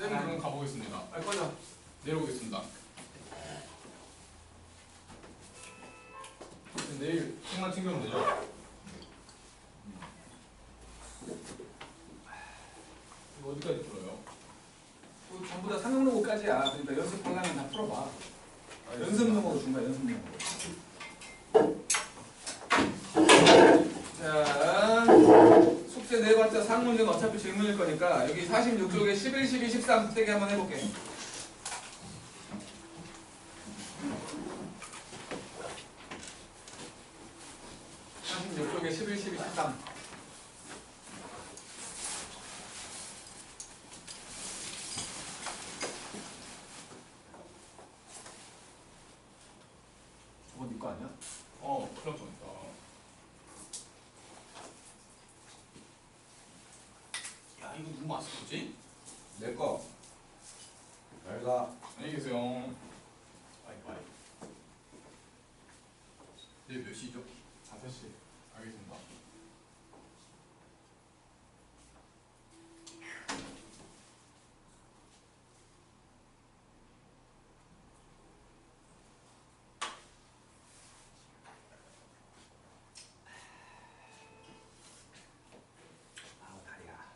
쌤 그럼 가보겠습니다. 꺼져. 내려오겠습니다. 내일 책만 챙겨오면 되죠? 이거 어디까지 풀어요? 전부 다 상용 로고까지야. 그러니까 연습하려면 다 풀어봐. 연습 용어로 준 거야, 연습 용어로. 자, 숙제 내봤자 상문제는 어차피 질문일 거니까 여기 46쪽에 11, 12, 13 세개 한번 해볼게. 46쪽에 11, 12, 13. 저거 네 거 아니야? 큰일 날 뻔했다. 야, 이거 누구 마스크지? 내 거. 잘 가. 안녕히 계세요. 바이바이. 내일 몇 시죠? 5시. 알겠습니다. 아우, 다리야.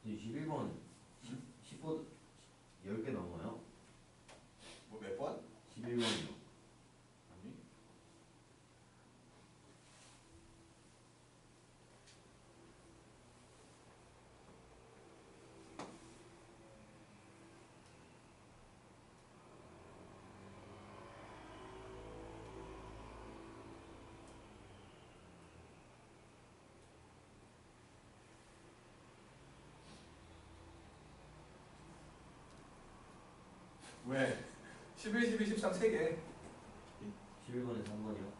이제 11번 10번 10개 넘어요? 뭐 몇 번? 11번이요. 아니. 왜? 11, 12, 13 3개. 11번에 3번이요?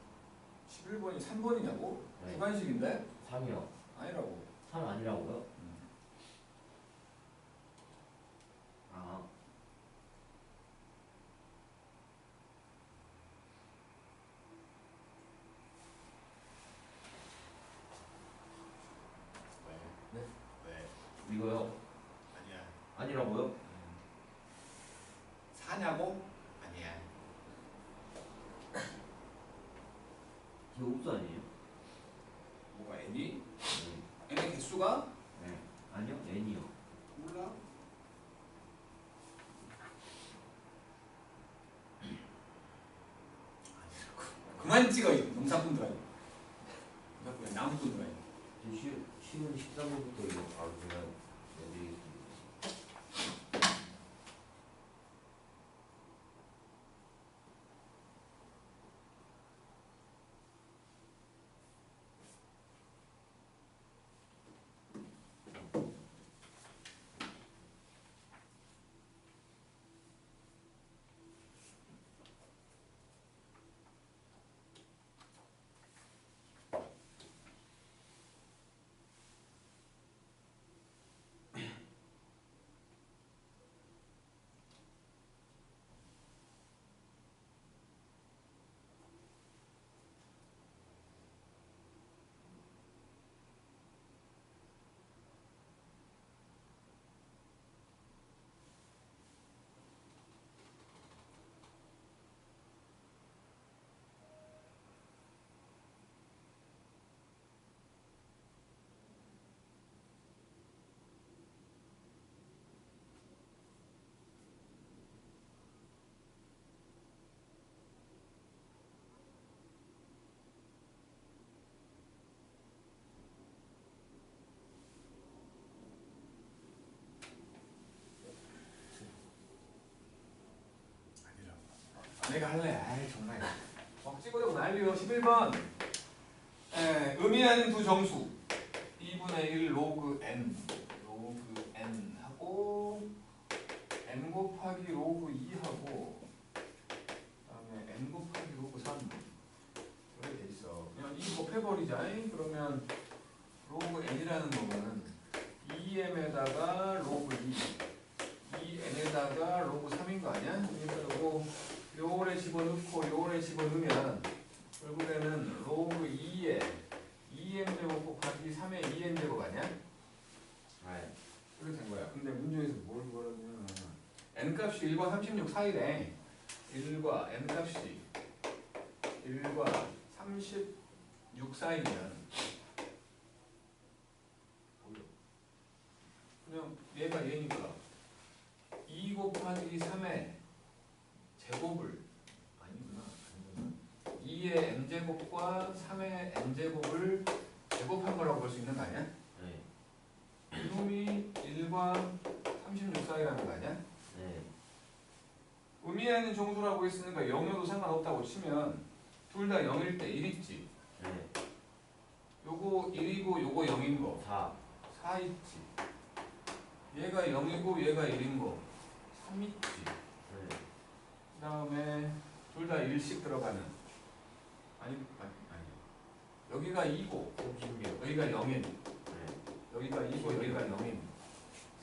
11번이 3번이냐고? 네. 주관식인데? 3이요. 아니라고. 3 아니라고요? 아. 왜? 네? 왜? 이거요? 아니야. 아니라고요? 사냐고? 아니야. 제 옵수 아니에요? 뭐가 n이? 네. n의 개수가? 네. 아니요? n이요. 몰라. 그만 찍어, 이 농사꾼들아. 농사꾼이 나무꾼들아. 쉬운 13번부터 이거 바로 제가 내드리겠습니다. 내가 할래. 아이 정말 막 찍으려고 난리요. 11번 의미하는 두 정수 2분의 1 로그 n 하고 n 곱하기 로그 2하고 그다음에 n 곱하기 로그 3 이렇게 돼 있어. 그냥 2 곱해버리자. 그러면 로그 n이라는 놈은 2m에다가 로그 2n에다가 로그 3인 거 아니야? 그리고 요거를 집어넣고 요거를 집어넣으면 결국에는 로그 2에 2m제곱 곱하기 3의 2m제곱 아니야? 네. 이렇게 된 거야. 근데 문제에서 뭘 구하냐면 n값이 1과 36 사이래. 1과 n값이 1과 36 사이면 그냥 얘가 얘니까 2 곱하기 3의 제곱을 아니구나 2의 n제곱과 3의 n제곱을 제곱한 거라고 볼 수 있는 거 아니야? 네. 이놈이 1과 36 사이라는 거 아니야? 네. 의미하는 정수라고 했으니까 0여도 상관없다고 치면 둘 다 0일 때 1 있지. 네. 요거 1이고 요거 0인 거 4 있지. 얘가 0이고 얘가 1인 거 3 있지. 네. 그 다음에 둘 다 1씩 들어가는 아니 여기가 2고 36. 여기가 0인 네. 여기가 2고 여기가 0인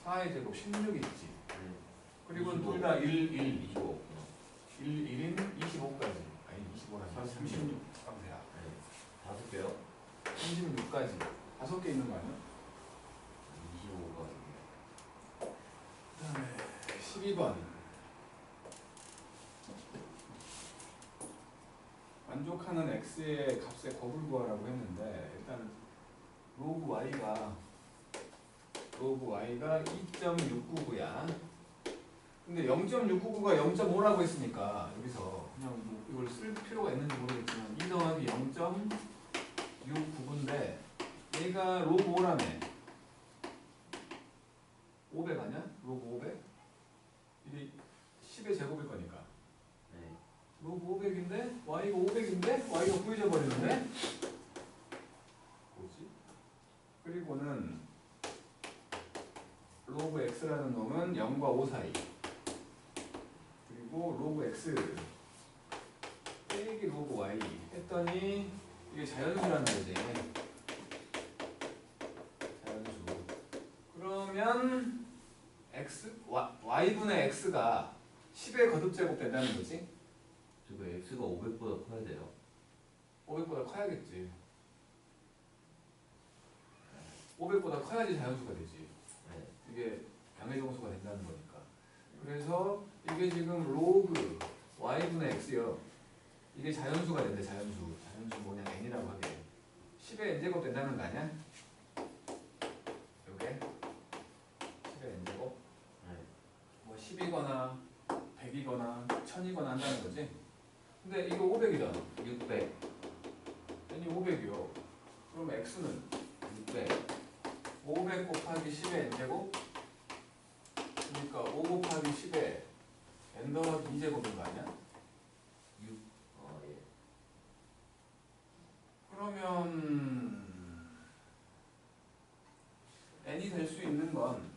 4의 제곱 16 있지. 네. 그리고 25. 둘 다 1, 25. 1인 25까지 아니 25라 36 깜짝이야. 네. 5개요? 36까지 5개 있는 거 아니야? 25가. 그 다음에 12번 만족하는 x의 값의 곱을 구하라고 했는데 일단 로그 y가 2.699야. 근데 0.699가 0.5라고 했으니까 여기서 그냥 뭐 이걸 쓸 필요가 있는지 모르겠지만 2 더하기 0.699인데 얘가 로그 5라며 500 아니야? 로그 500? 이게 10의 제곱일 거니까 네. 로그 500인데 y가 500인데 y가 구해져 버리는데 뭐지? 그리고는 로그 x라는 놈은 0과 5 사이 그리고 로그 x 빼기 로그 y 했더니 이게 자연수라는 거지. 자연수. 그러면 y분의 x가 10의 거듭제곱 된다는 거지? 지금 x가 500보다 커야 돼요. 500보다 커야겠지. 500보다 커야지 자연수가 되지. 네. 이게 양의정수가 된다는 거니까. 그래서 이게 지금 로그 y분의 x요. 이게 자연수가 된대. 자연수 뭐냐 n이라고 하게. 10의 n제곱 된다는 거 아니야? 요게 10의 n제곱 네. 뭐 10이거나 100이거나 1000이거나 한다는 거지. 근데 이거 500이잖아. 600. n이 500이요. 그럼 x는 600. 500 곱하기 10의 n제곱 그러니까 5 곱하기 10의 n 더하기 2제곱인 거 아니야? 6. 예. 그러면 n이 될 수 있는 건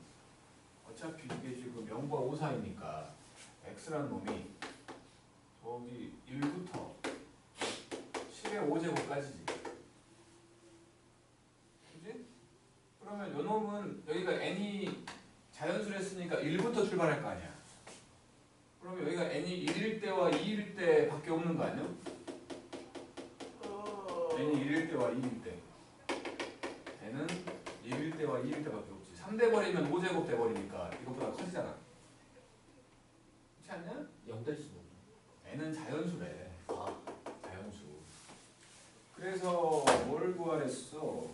어차피 이게 지금 0과 5 사이니까 x란 놈이 저기 1부터 10의 5제곱까지지. 그지? 그러면 요 놈은 여기가 n이 자연수를 했으니까 1부터 출발할 거 아니야. 그러면 여기가 n이 1일 때와 2일 때 밖에 없는 거 아니야? n이 1일 때와 2일 때 n은 1일 때와 2일 때밖에 없지. 3대 버리면 5제곱 돼버리니까 이것보다 커지잖아. 그렇지 않냐? 0 될 수는 n은 자연수래. 아. 자연수. 그래서 뭘 구하랬어?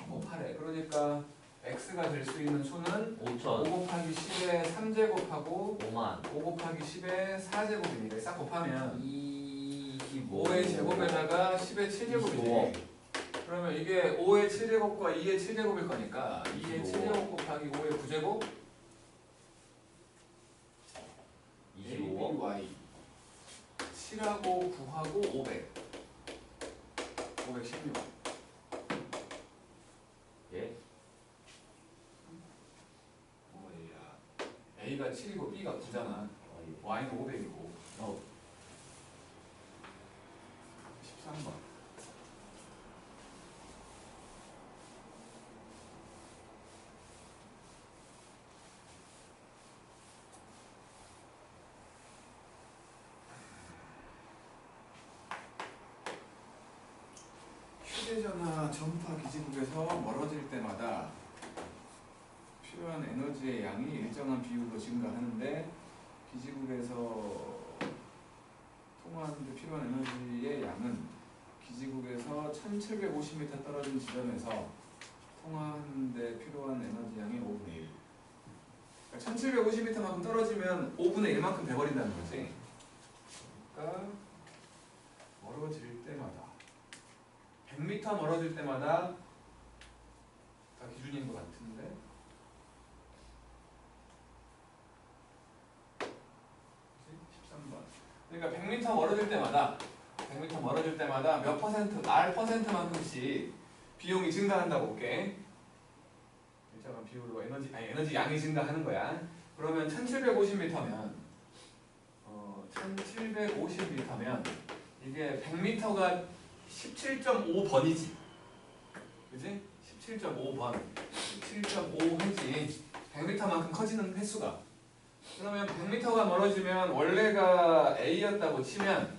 곱하래. 그러니까 x가 될 수 있는 수는 5천. 5 곱하기 10의 3제곱하고 5만. 5 곱하기 10의 4제곱이니까 싹 곱하면 25. 5의 제곱에다가 10의 7제곱이지. 그러면 이게 5의 7제곱과 2의 7제곱일 거니까 2의 7제곱 곱하기 5의 9제곱 25. y 7하고 9하고 500. 516. 예? 뭐야? A가 7이고 B가 9잖아. 아, 예. Y는 500이고. 어, 13번. 휴대전화 전파 기지국에서 멀어질 때마다 필요한 에너지의 양이 일정한 비율로 증가하는데 기지국에서 통화하는데 필요한 에너지의 양은 기지국에서 1750m 떨어진 지점에서 통화하는데 필요한 에너지 양의 5분의 1. 그러니까 1750m만큼 떨어지면 5분의 1만큼 돼버린다는 거지. 그러니까 멀어질 때마다 100m 멀어질 때마다 다 기준인 것 같은데 13번. 그러니까 100m 멀어질 때마다 몇 퍼센트, R%만큼씩 비용이 증가한다고 볼게. 일정한 비율로 에너지 양이 증가하는 거야. 그러면 1750m면 1750m면 이게 100m가 17.5번이지. 그지? 17.5번. 17.5회지. 100m만큼 커지는 횟수가. 그러면 100m가 멀어지면 원래가 A였다고 치면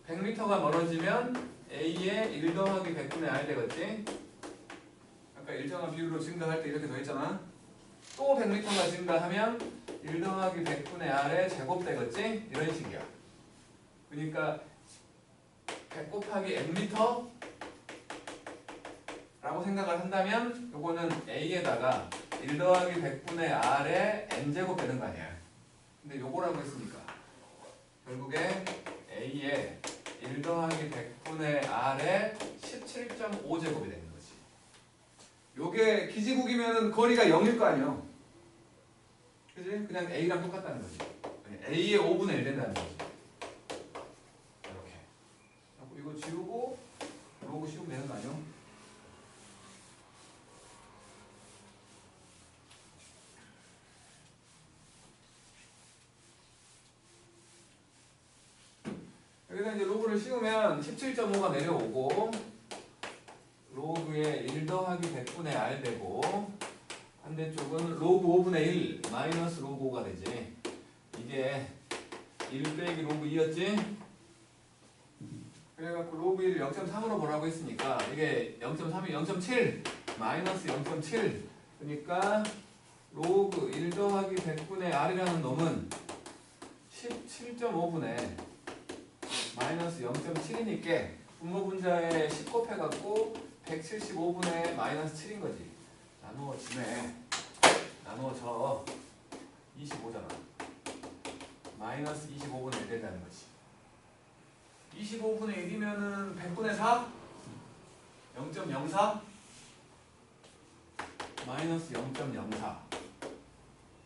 100m가 멀어지면 A의 1 더하기 100분의 R 되겠지? 아까 일정한 비율로 증가할 때 이렇게 더했잖아. 또 100m가 증가하면 1 더하기 100분의 R의 제곱 되겠지? 이런 식이야. 그러니까 100 곱하기 nm 라고 생각을 한다면 요거는 A에다가 1 더하기 100분의 R의 n제곱 되는 거 아니야. 근데 요거라고 했으니까 결국에 A에 1 더하기 100분의 R의 17.5제곱이 되는 거지. 요게 기지국이면 거리가 0일 거 아니야. 그지? 그냥 A랑 똑같다는 거지. A의 5분의 1 된다는 거지. 이렇게. 이거 지우고 로그 씌우면 되는 거 아니야? 여기다 이제 로그를 씌우면 17.5가 내려오고 로그에 1 더하기 100분의 R 되고 반대쪽은 로그 5분의 1 마이너스 로그 5가 되지. 이게 1 빼기 로그 2였지? 그래갖고 로그 1을 0.3으로 보라고 했으니까 이게 0.3이 0.7 마이너스 0.7 그러니까 로그 1 더하기 100분의 R이라는 놈은 17.5분의 마이너스 0.7이니까 분모 분자에 10 곱해갖고 175분의 마이너스 7인 거지. 나누어지네. 나누어져 25잖아. 마이너스 25분의 1 된다는 거지. 25분의 1이면은 100분의 4? 0.04? 마이너스 0.04.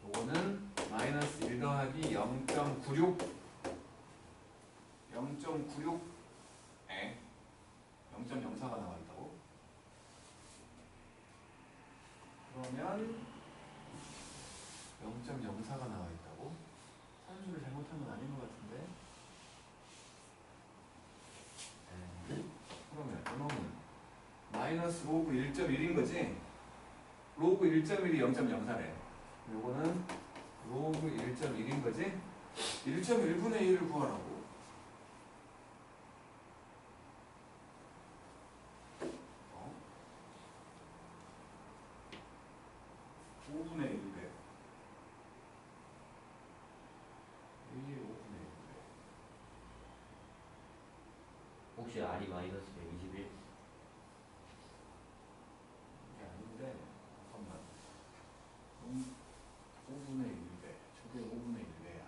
요거는 마이너스 1 더하기 0.96 0.96에 0.04가 나와 있다고? 그러면 0.04가 나와 있다고? 산수를 잘못한 건 아닌 것 같은데? 그러면 이놈은 마이너스 로그 1.1인 거지? 로그 1.1이 0.04래. 요거는 로그 1.1인 거지? 1.1분의 1을 구하라고. 어? 5분의 1배. 1이 5분의 1배. 혹시 R이 마이너스 121? 이게 아닌데, 잠깐만. 5분의 1배. 저게 5분의 1배야.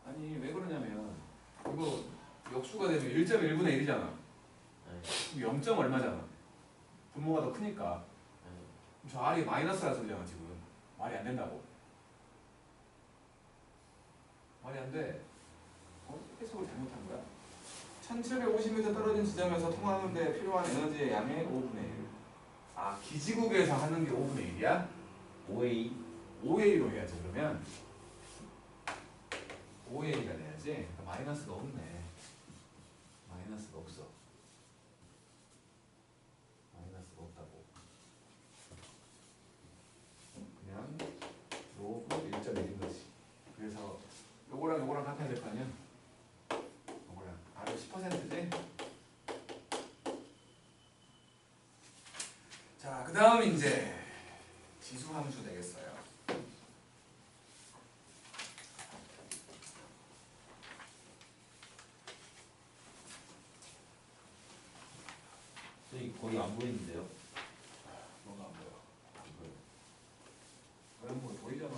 아니, 왜 그러냐면, 이거 역수가 되면 1.1분의 1이잖아. 네. 0. 얼마잖아. 분모가 더 크니까. 네. 저 R이 마이너스라 소리잖아 지금. 말이 안 된다고. 말이 안 돼. 해석을 잘못한 거야. 1750m 떨어진 지점에서 통하는데 필요한 에너지의 양의 5분의 1. 아, 기지국에서 하는 게 5분의 1이야? 5A 5의 1로 해야지 그러면. 5의 1가 돼야지. 그러니까 마이너스가 없네. 마이너스가 없어. 마이너스가 없다고. 그냥 로그 1.1인 거지. 그래서 요거랑 요거랑 합해야 될 거 아니야? 요거랑 R은 10%지? 자, 그 다음 이제 지수함수 되겠어요. 선생님 거의 안 보이는데요? 뭐가 안 보여? 안 보여. 그럼 뭐 보이잖아.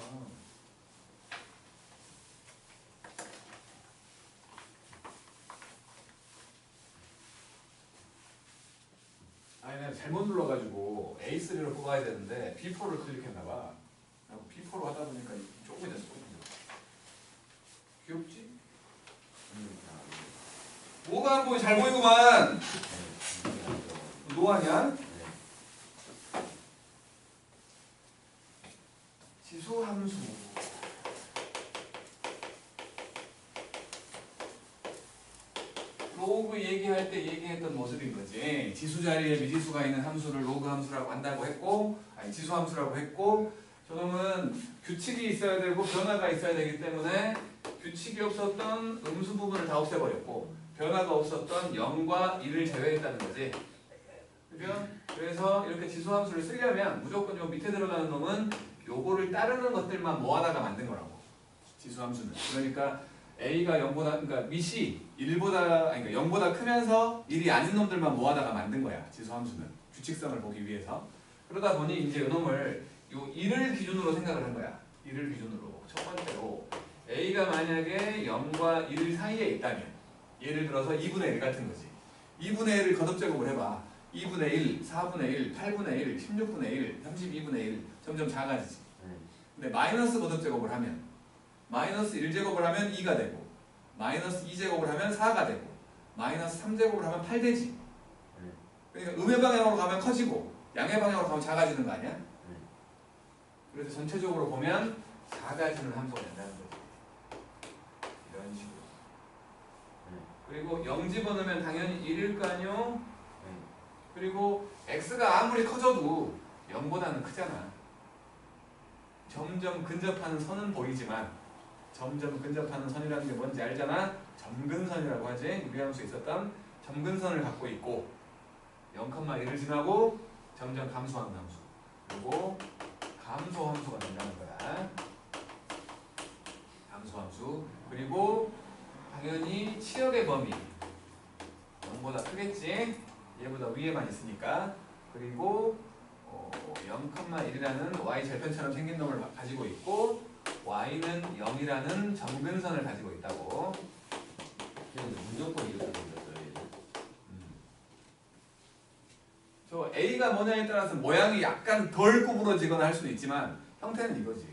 아니 내가 잘못 눌러가지고 A3를 뽑아야 되는데 B4를 클릭했나봐. B4로 하다 보니까 조금 됐어. 귀엽지? 뭐가 안 보이? 잘 보이구만. 노하냐? 지수함수. 로그 얘기할 때 얘기했던 모습인 거지. 지수 자리에 미지수가 있는 함수를 로그 함수라고 한다고 했고, 아니 지수 함수라고 했고, 저놈은 규칙이 있어야 되고 변화가 있어야 되기 때문에 규칙이 없었던 음수 부분을 다 없애버렸고, 변화가 없었던 0과 1을 제외했다는 거지. 그죠? 그래서 이렇게 지수 함수를 쓰려면 무조건 요 밑에 들어가는 놈은 요거를 따르는 것들만 모아다가 만든 거라고. 지수 함수는. 그러니까 A가 0보다, 그러니까 밑이 1보다, 아니 그러니까 0보다 크면서 1이 아닌 놈들만 모아다가 만든 거야. 지수 함수는. 규칙성을 보기 위해서. 그러다 보니 이제 요 놈을 요 1을 기준으로 생각을 한 거야. 1을 기준으로. 첫 번째로 A가 만약에 0과 1 사이에 있다면 예를 들어서 2분의 1 같은 거지. 2분의 1을 거듭제곱을 해봐. 2분의 1, 4분의 1, 8분의 1, 16분의 1, 32분의 1 점점 작아지지. 근데 마이너스 거듭제곱을 하면 마이너스 1제곱을 하면 2가 되고 마이너스 2제곱을 하면 4가 되고 마이너스 3제곱을 하면 8 되지. 그러니까 음의 방향으로 가면 커지고 양의 방향으로 가면 작아지는 거 아니야? 그래서 전체적으로 보면 작아지는 함수가 된다는 거지. 이런 식으로. 그리고 0 집어넣으면 당연히 1일 거 아니요? 그리고 x가 아무리 커져도 0보다는 크잖아. 점점 근접하는 선은 보이지만 점점 근접하는 선이라는 게 뭔지 알잖아? 점근선이라고 하지. 유리함수에 있었던 점근선을 갖고 있고 0,1을 지나고 점점 감소하는 함수. 그리고 감소함수가 된다는 거야. 감소함수. 그리고 당연히 치역의 범위 0보다 크겠지. 얘보다 위에만 있으니까. 그리고 0,1이라는 y 절편처럼 생긴 놈을 가지고 있고 y는 0이라는 점근선을 가지고 있다고. 무조건 이렇게 생겼어요. 저 a가 뭐냐에 따라서 모양이 약간 덜 구부러지거나 할 수도 있지만 형태는 이거지.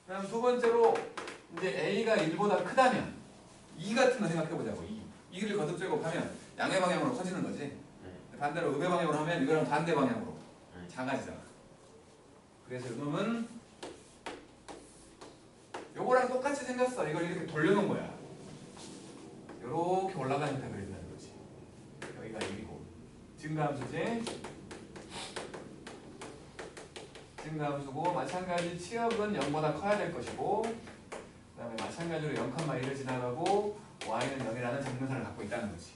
그다음 두 번째로 이제 a가 1보다 크다면 2 같은 거 생각해보자고. 2를 거듭제곱하면 양의 방향으로 커지는 거지. 반대로 음의 방향으로 하면 이거랑 반대 방향으로 작아지잖아. 그래서 이놈은 요거랑 똑같이 생겼어. 이걸 이렇게 돌려놓은 거야. 요렇게 올라가는 형태 그린다는 거지. 여기가 1이고 증가함수지. 증가함수고 마찬가지 치역은 0보다 커야 될 것이고 그 다음에 마찬가지로 0,1을 지나가고 y는 0이라는 점근선을 갖고 있다는 거지.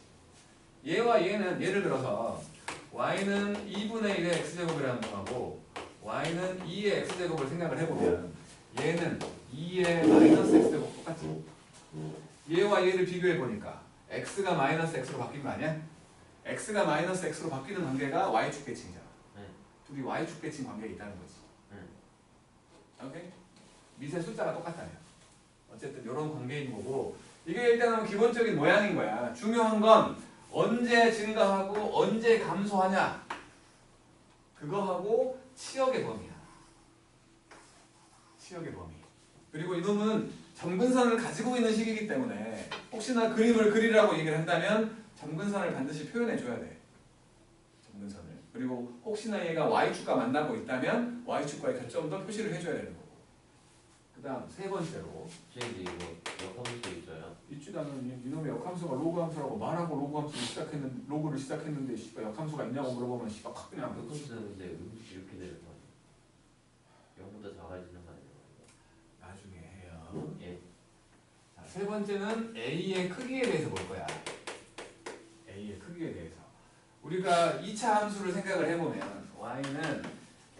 얘와 얘는 예를 들어서 y는 2분의 1의 x제곱이라는 거하고 y는 2의 x제곱을 생각을 해보면 얘는 2의 마이너스 x제곱 똑같지. 얘와 얘를 비교해보니까 x가 마이너스 x로 바뀐 거 아니야? x가 마이너스 x로 바뀌는 관계가 y축 계층이잖아. 둘이 y축 계층 관계에 있다는 거지. 오케이? 밑에 숫자가 똑같다며. 어쨌든 이런 관계인 거고 이게 일단은 기본적인 모양인 거야. 중요한 건 언제 증가하고 언제 감소하냐. 그거하고 치역의 범위야. 치역의 범위. 그리고 이놈은 점근선을 가지고 있는 식이기 때문에 혹시나 그림을 그리라고 얘기를 한다면 점근선을 반드시 표현해 줘야 돼. 점근선을. 그리고 혹시나 얘가 y축과 만나고 있다면 y축과의 교점도 표시를 해줘야 되는 거고. 그 다음 세 번째로 선생님 이거 역함수 있어요? 있지도 않은 이놈의 역함수가 로그 함수라고 말하고 로그를 시작했는데 씨발 역함수가 있냐고 물어보면 씨발 확 그냥 역함수는 근데 이렇게 되는 거 아니에요? 0보다 작아지는 거 아니에요? 나중에 해요. 예. 자, 세 번째는 A의 크기에 대해서 볼 거야. A의 크기에 대해서. 우리가 2차 함수를 생각을 해보면 y는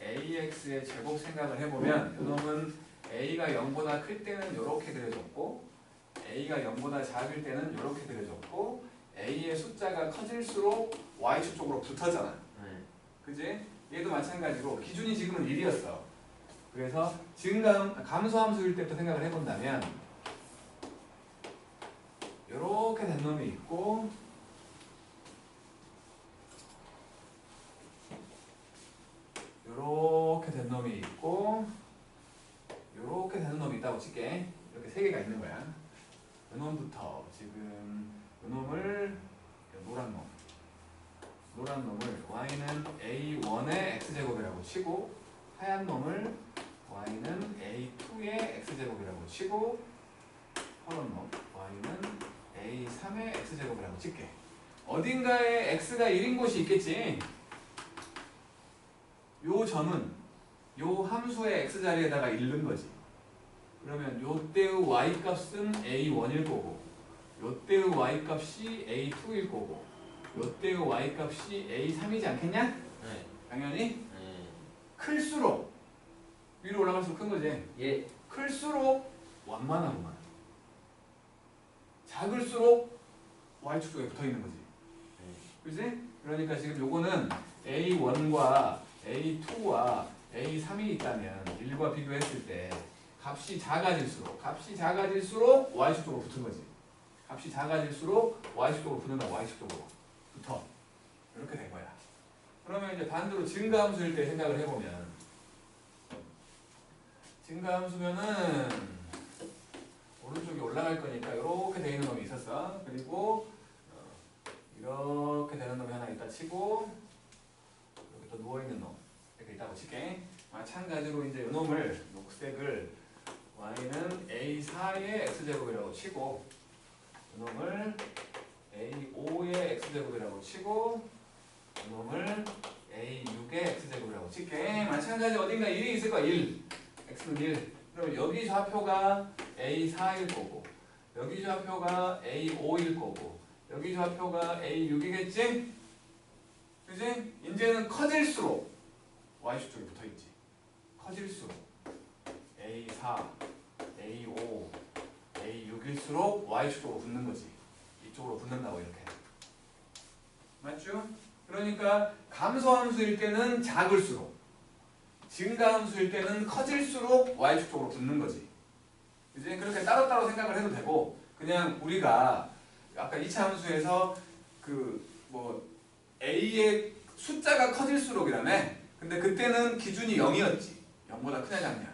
ax의 제곱 생각을 해보면 이놈은 a가 0보다 클 때는 이렇게 그려졌고 a가 0보다 작을 때는 이렇게 그려졌고 a의 숫자가 커질수록 y축 쪽으로 붙어잖아. 네. 그지? 얘도 마찬가지로 기준이 지금은 1이었어. 그래서 지금 감소함수일 때부터 생각을 해본다면 이렇게 된 놈이 있고 이렇게 된 놈이 있고 이렇게 되는 놈이 있다고 칠게. 이렇게 세 개가 있는 거야. 이 놈부터 지금 이 놈을 노란 놈을 y는 a1의 x제곱이라고 치고 하얀 놈을 y는 a2의 x제곱이라고 치고 파란 놈 y는 a3의 x제곱이라고 칠게. 어딘가에 x가 1인 곳이 있겠지. 요 점은 요 함수의 x자리에다가 잃는 거지. 그러면 요 때의 y값은 a1일 거고 요 때의 y값이 a2일 거고 요 때의 y값이 a3이지 않겠냐? 네. 당연히 네. 클수록 위로 올라갈수록 큰 거지. 예. 클수록 완만하구만. 작을수록 y축 쪽에 붙어있는 거지. 그지? 그러니까 지금 요거는 a1과 a2와 a3이 있다면 1과 비교했을 때 값이 작아질수록 y축 쪽으로 붙은 거지. 값이 작아질수록 y축 쪽으로 붙는다. y축 쪽으로 붙어. 이렇게 된 거야. 그러면 이제 반대로 증가함수일 때 생각을 해보면 증가함수면은 오른쪽에 올라갈 거니까 이렇게 돼 있는 놈이 있었어. 그리고 이렇게 되는 놈이 하나 있다 치고 여기 또 누워있는 놈 이렇게 있다고 칠게. 마찬가지로 이제 이 놈을 녹색을 y는 a4의 x제곱이라고 치고 이 놈을 a5의 x제곱이라고 치고 이 놈을 a6의 x제곱이라고 칠게. 마찬가지 어딘가 1이 있을 거야. 1 x는 1. 그럼 여기 좌표가 a4일 거고 여기 좌표가 a5일 거고 여기 좌표가 a6이겠지? 그지? 이제는 커질수록 y축 쪽에 붙어있지. 커질수록 a4, a5, a6일수록 y축 쪽으로 붙는 거지. 이쪽으로 붙는다고 이렇게. 맞죠? 그러니까 감소함수일 때는 작을수록 증가함수일 때는 커질수록 y축 쪽으로 붙는 거지. 그지? 그렇게 따로따로 생각을 해도 되고 그냥 우리가 아까 2차 함수에서 a의 숫자가 커질수록이라며. 근데 그때는 기준이 0이었지. 0보다 크냐 작냐.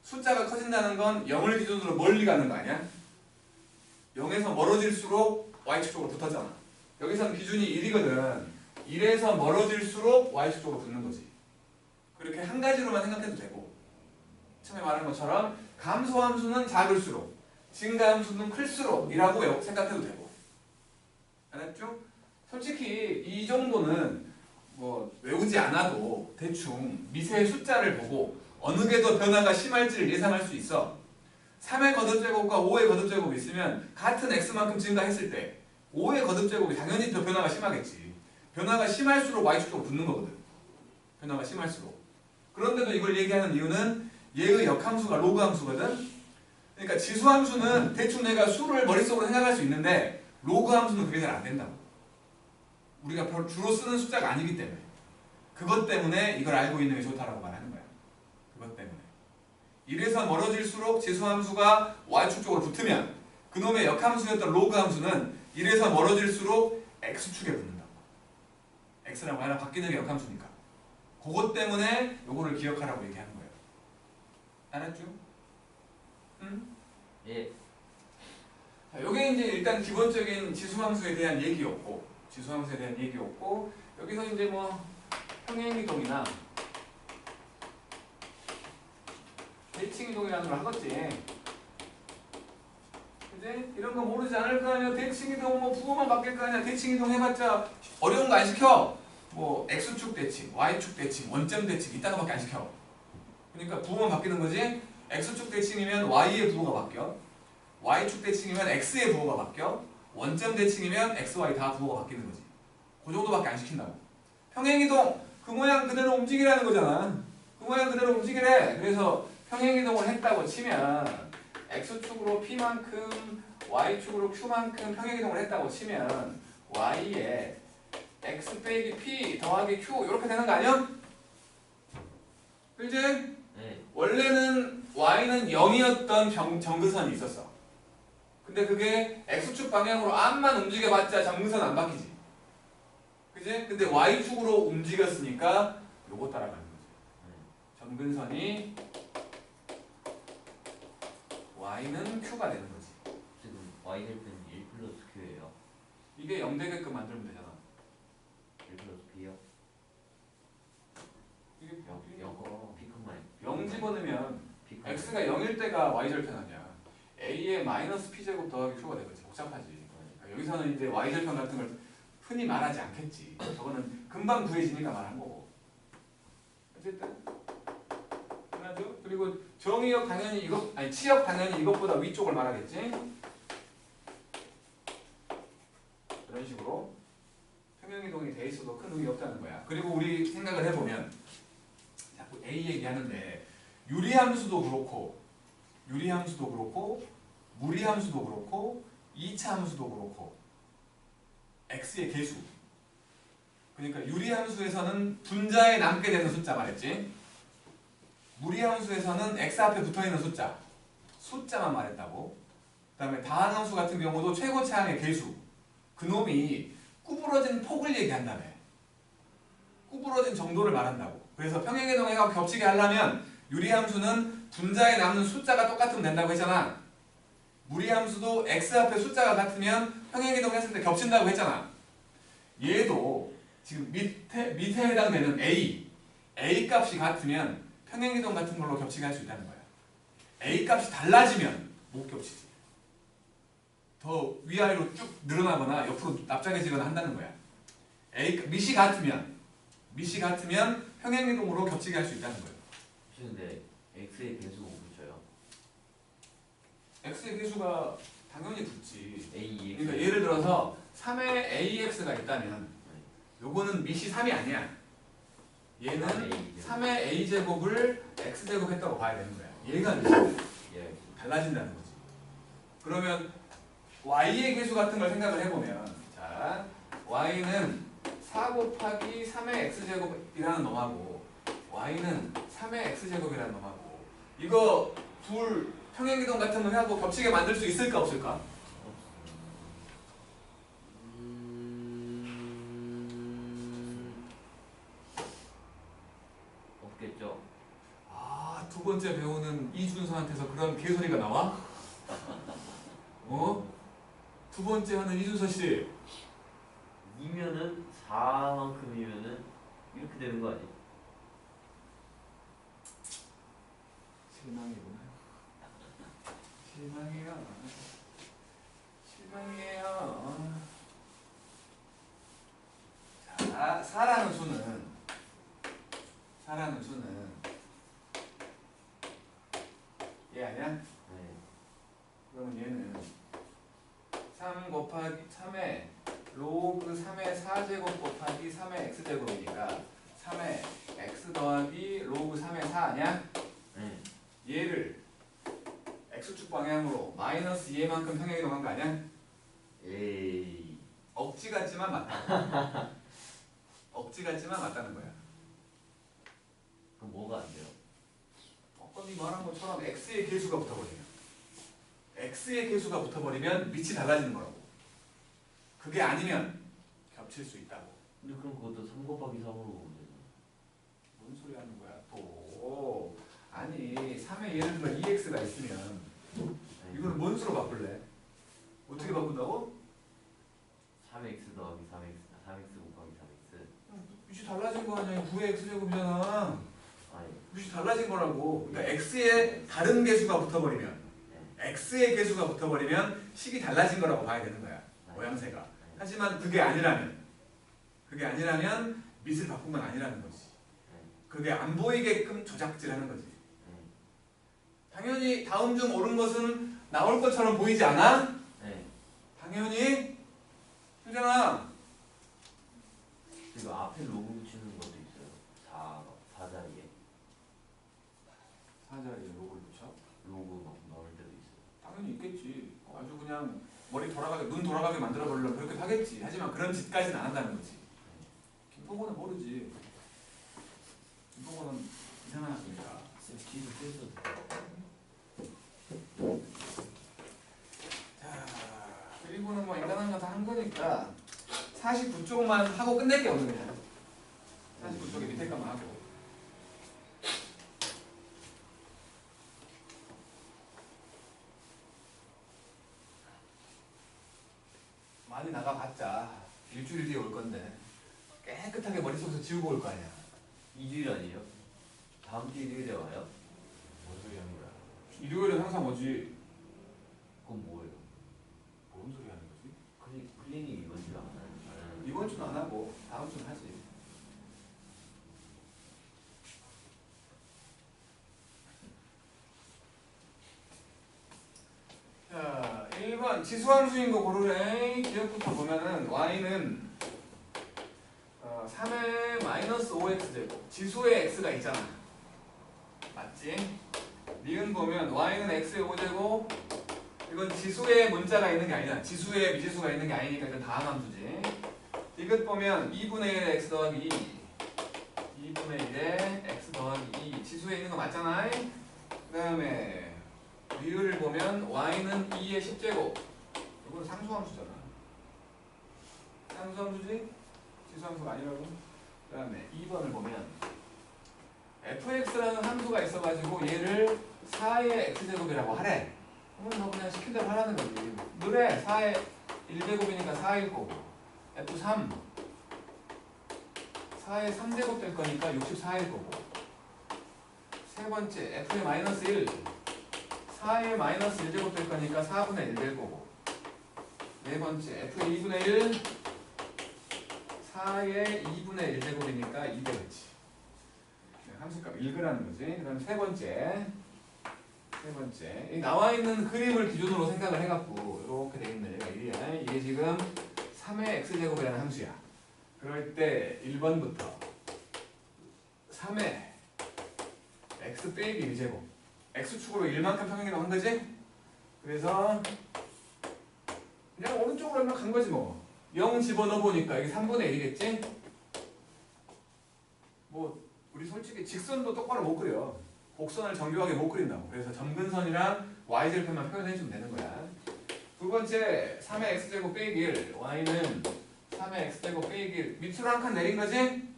숫자가 커진다는 건 0을 기준으로 멀리 가는 거 아니야? 0에서 멀어질수록 y축 쪽으로 붙었잖아. 여기서는 기준이 1이거든. 1에서 멀어질수록 y축 쪽으로 붙는 거지. 그렇게 한 가지로만 생각해도 되고 처음에 말한 것처럼 감소함수는 작을수록 증가함수는 클수록 이라고 생각해도 되고. 알았죠? 솔직히 이 정도는 뭐 외우지 않아도 대충 미세의 숫자를 보고 어느 게 더 변화가 심할지를 예상할 수 있어. 3의 거듭제곱과 5의 거듭제곱이 있으면 같은 x만큼 증가했을 때 5의 거듭제곱이 당연히 더 변화가 심하겠지. 변화가 심할수록 y축 쪽으로 붙는 거거든. 변화가 심할수록. 그런데도 이걸 얘기하는 이유는 얘의 역함수가 로그 함수거든. 그러니까 지수함수는 대충 내가 수를 머릿속으로 생각할 수 있는데 로그 함수는 그게 잘 안 된다고. 우리가 주로 쓰는 숫자가 아니기 때문에. 그것 때문에 이걸 알고 있는 게 좋다라고 말하는 거야. 그것 때문에. 1에서 멀어질수록 지수함수가 y축 쪽으로 붙으면 그놈의 역함수였던 로그 함수는 1에서 멀어질수록 x축에 붙는다고. x랑 y랑 바뀌는 게 역함수니까. 그것 때문에 요거를 기억하라고 얘기하는 거예요. 알았죠? 응? 예. 자, 요게 이제 일단 기본적인 지수함수에 대한 얘기였고, 여기서 이제 뭐 평행이동이나 대칭이동이라는 걸 하겠지. 그지? 이런 거 모르지 않을 거 아니야. 대칭이동 뭐 부호만 바뀔 거 아니야. 대칭이동 해봤자 어려운 거 안 시켜. 뭐 x축 대칭, y축 대칭, 원점 대칭 이따가밖에 안 시켜. 그러니까 부호만 바뀌는 거지. x축 대칭이면 y의 부호가 바뀌어. y축 대칭이면 x의 부호가 바뀌어. 원점 대칭이면 x, y 다 부호가 바뀌는 거지. 그 정도밖에 안 시킨다고. 평행이동 그 모양 그대로 움직이라는 거잖아. 그 모양 그대로 움직이래. 그래서 평행이동을 했다고 치면 x축으로 p만큼 y축으로 q만큼 평행이동을 했다고 치면 y에 x 빼기 p 더하기 q 이렇게 되는 거 아니야? 그지? 네. 원래는 y는 0이었던 정근선이 있었어. 근데 그게 x축 방향으로 앞만 움직여봤자 정근선 안 바뀌지. 그지? 근데 y축으로 움직였으니까 요거 따라가는 거지. 정근선이 y는 q가 되는 거지. 지금 y절편 1 플러스 q예요. 이게 0 되게끔 만들면 되잖아. 1 플러스 p요? 이게 0 p컴마 0 집어넣으면 p x가 0일 때가 y절편 아니야. a의 마이너스 p제곱 더하기 q가 되겠지. 복잡하지. 그러니까 여기서는 이제 y절편 같은 걸 흔히 말하지 않겠지. 저거는 금방 구해지니까 말한 거고. 어쨌든 하나죠. 그리고 정의역 당연히 이거 아니 치역 당연히 이것보다 위쪽을 말하겠지. 이런 식으로 평행이동이 돼 있어도 큰 의미 없다는 거야. 그리고 우리 생각을 해보면 자꾸 A 얘기하는데 유리함수도 그렇고 무리함수도 그렇고 2차 함수도 그렇고 x의 계수. 그러니까 유리함수에서는 분자에 남게 되는 숫자 말했지. 무리함수에서는 x 앞에 붙어있는 숫자만 말했다고. 그 다음에 다항함수 같은 경우도 최고차항의 계수. 그놈이 구부러진 폭을 얘기한다며. 구부러진 정도를 말한다고. 그래서 평행이동해가 겹치게 하려면 유리함수는 분자에 남는 숫자가 똑같으면 된다고 했잖아. 무리함수도 x 앞에 숫자가 같으면 평행이동 했을 때 겹친다고 했잖아. 얘도 지금 밑에 해당되는 a 값이 같으면 평행이동 같은 걸로 겹치게 할 수 있다는 거야. a 값이 달라지면 못 겹치지. 더 위아래로 쭉 늘어나거나 옆으로 납작해지거나 한다는 거야. 밑이 같으면 평행이동으로 겹치게 할 수 있다는 거예요. 근데 x의 배수 못 붙여요. x의 계수가 당연히 붙지. a 그러니까 예를 들어서 3의 ax가 있다면 요거는 밑이 3이 아니야. 얘는 3의 a제곱을 x제곱 했다고 봐야 되는 거야. 얘가 밑이 예. 달라진다는 거지. 그러면 y의 계수 같은 걸 생각을 해보면 자 y는 4 곱하기 3의 x제곱이라는 놈하고 y는 3의 x제곱이라는 놈하고 이거 둘 평행이동 같은 걸 하고 겹치게 만들 수 있을까 없을까? 없겠죠. 아, 두 번째 배우는 이준서한테서 그런 개소리가 나와? 어? 두 번째 하는 이준서 씨. 2면은 4만큼이면은 이렇게 되는 거 아니에요? 실망이구나. 실망이에요. 실망이에요. 자, 4라는 수는 얘 아니야? 네. 그러면 얘는 3 곱하기 3의 로그 3의 4제곱 곱하기 3의 x제곱이니까 3의 x 더하기 로그 3의 4 아니야? 네. 얘를 x축 방향으로 마이너스 얘만큼 평행이동한 거 아니야? 에이. 억지 같지만 맞다. 억지 같지만 맞다는 거야. 그럼 뭐가 안 돼요? 아까 네 말한 것처럼 x의 계수가 붙어버리면 x의 계수가 붙어버리면 밑이 달라지는 거라고. 그게 아니면 겹칠 수 있다고. 근데 그럼 그것도 3 곱하기 3으로 보면 되잖아. 뭔 소리 하는 거야 또. 아니 3에 예를 들면 2x가 있으면 이거는 뭔 수로 바꿀래? 어떻게 바꾼다고? 3x 더하기 3x 곱하기 3x. 위치 달라진 거 아니야. 9의 x제곱이잖아. 아니. 위치 달라진 거라고. 그러니까 x의 다른 개수가 붙어버리면 x의 개수가 붙어버리면 식이 달라진 거라고 봐야 되는 거야. 모양새가. 하지만 그게 아니라면 밑을 바꾼 건 아니라는 거지. 그게 안 보이게끔 조작질하는 거지. 당연히 다음 중 옳은 것은 나올 것처럼 보이지 않아? 네. 당연히. 효정아. 그리고 앞에 로그 붙이는 것도 있어요. 4자리에. 4자리에 로고를 붙여? 로그 막 넣을 때도 있어요. 당연히 있겠지. 아주 그냥 머리 돌아가게, 눈 돌아가게 만들어 버리려고 그렇게 하겠지. 하지만 그런 짓까지는 안 한다는 거지. 김포고는 모르지. 김포고는 이상한 학교니까. 쌤 뒤도 떼서. 자, 그리고는 뭐 인간한 거 다 한 거니까 49쪽만 하고 끝낼게 오늘 그냥. 49쪽에 밑에 거만 하고. 많이 나가봤자 일주일 뒤에 올 건데 깨끗하게 머릿속에서 지우고 올 거 아니야. 2주일 아니에요? 다음 주 일요일에 와요? 뭔 소리 하는 거야? 일요일은 항상 오지. 그건 뭐예요? 뭔 소리 하는 거지? 클리닉 이번 주안 하는. 이번 주는 안 하고 다음 주는 하지. 자, 1번 지수함수인 거 고르래. 기억부터 보면은 y는 3의 마이너스 5x제곱. 지수의 x가 있잖아. 맞지? 니은 보면 y는 x의 5제곱. 이건 지수의 문자가 있는 게 아니야. 지수의 미지수가 있는 게 아니니까 이건 다항함수지. 이것 보면 2분의 1의 x 더하기 2. 2분의 1의 x 더하기 2. 지수에 있는 거 맞잖아. 그 다음에 리을을 보면 y는 2의 10제곱. 이건 상수함수잖아. 상수함수지? 지수함수가 아니라고. 그 다음에 2번을 보면 fx라는 함수가 있어가지고 얘를 4의 x제곱이라고 하래. 그러면 너 그냥 시킨 대로 하라는 거지. 그래 4의 1제곱이니까 4일 거고 f3 4의 3제곱 될 거니까 64일 거고. 세 번째 f의 마이너스 1 4의 마이너스 1제곱 될 거니까 4분의 1 될 거고. 네 번째 f의 2분의 1 4의 2분의 1제곱이니까 2 되겠지. 함수값 읽으라는 거지. 그 다음 세 번째 이 나와 있는 그림을 기준으로 생각을 해갖고 이렇게 돼 있는 얘가 1이야. 이게 지금 3의 x제곱이라는 함수야. 그럴 때 1번부터 3의 x 빼기 1제곱 x축으로 1만큼 평행이동 한 거지? 그래서 그냥 오른쪽으로 얼마 간 거지 뭐. 0 집어넣어 보니까 이게 3분의 1이겠지? 뭐 우리 솔직히 직선도 똑바로 못 그려. 곡선을 정교하게 못 그린다고. 그래서 점근선이랑 y절편만 표현해주면 되는 거야. 두 번째 3의 x제곱 빼기 1 y는 3의 x제곱 빼기 1 밑으로 한 칸 내린 거지?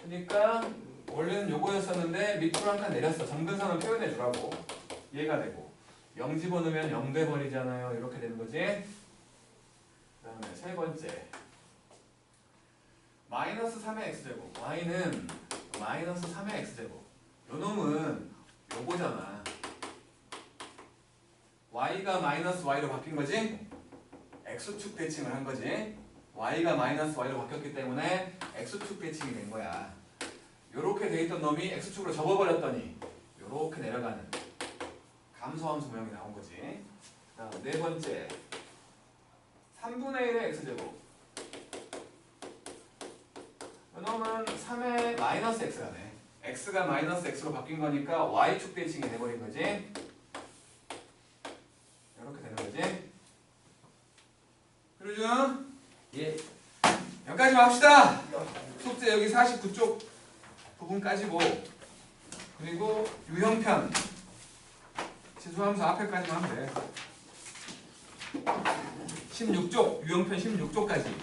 그러니까 원래는 요거였었는데 밑으로 한 칸 내렸어. 점근선을 표현해 주라고. 얘가 되고 0 집어넣으면 0 돼버리잖아요. 이렇게 되는 거지. 그 다음에 세 번째 마이너스 3의 x제곱 y는 마이너스 3의 x제곱. 요 놈은 요거잖아. y가 마이너스 y로 바뀐 거지? x축 대칭을 한 거지. y가 마이너스 y로 바뀌었기 때문에 x축 대칭이 된 거야. 요렇게 돼 있던 놈이 x축으로 접어버렸더니 요렇게 내려가는 감소함수 모양이 나온 거지. 다음 네 번째 3분의 1의 x제곱. 요 놈은 3의 마이너스 x가 돼. x가 마이너스 x로 바뀐 거니까 y축 대칭이 돼버린 거지. 이렇게 되는 거지. 그러죠? 예. 여기까지만 합시다. 숙제 여기 49쪽 부분까지고, 그리고 유형편 지수함수 앞에까지만 하면 돼. 16쪽 유형편 16쪽까지.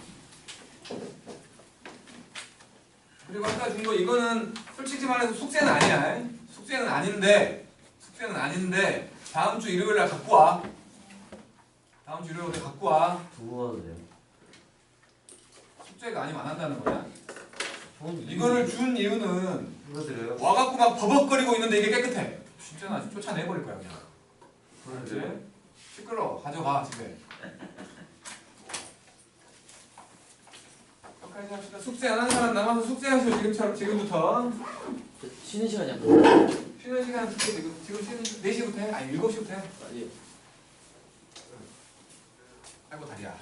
그리고 아까 준 거 이거는 솔직히 말해서 숙제는 아니야. 숙제는 아닌데 다음 주 일요일 날 갖고 와. 다음 주 일요일 날 갖고 와. 두고 가도 돼요? 숙제가 아니면 안 한다는 거야. 저는 이거를 준 이유는 보여드려요? 와갖고 막 버벅거리고 있는데 이게 깨끗해. 진짜 나 쫓아내버릴 거야 그냥. 그렇지? 시끄러. 가져가 집에. 여기까지 합시다. 숙제 안 하는 사람 남아서 숙제하시오. 지금부터. 쉬는 시간이 안 쉬는 시간 지금 쉬는 4시부터 해? 아니 7시부터 해? 아니 아이고 다리야.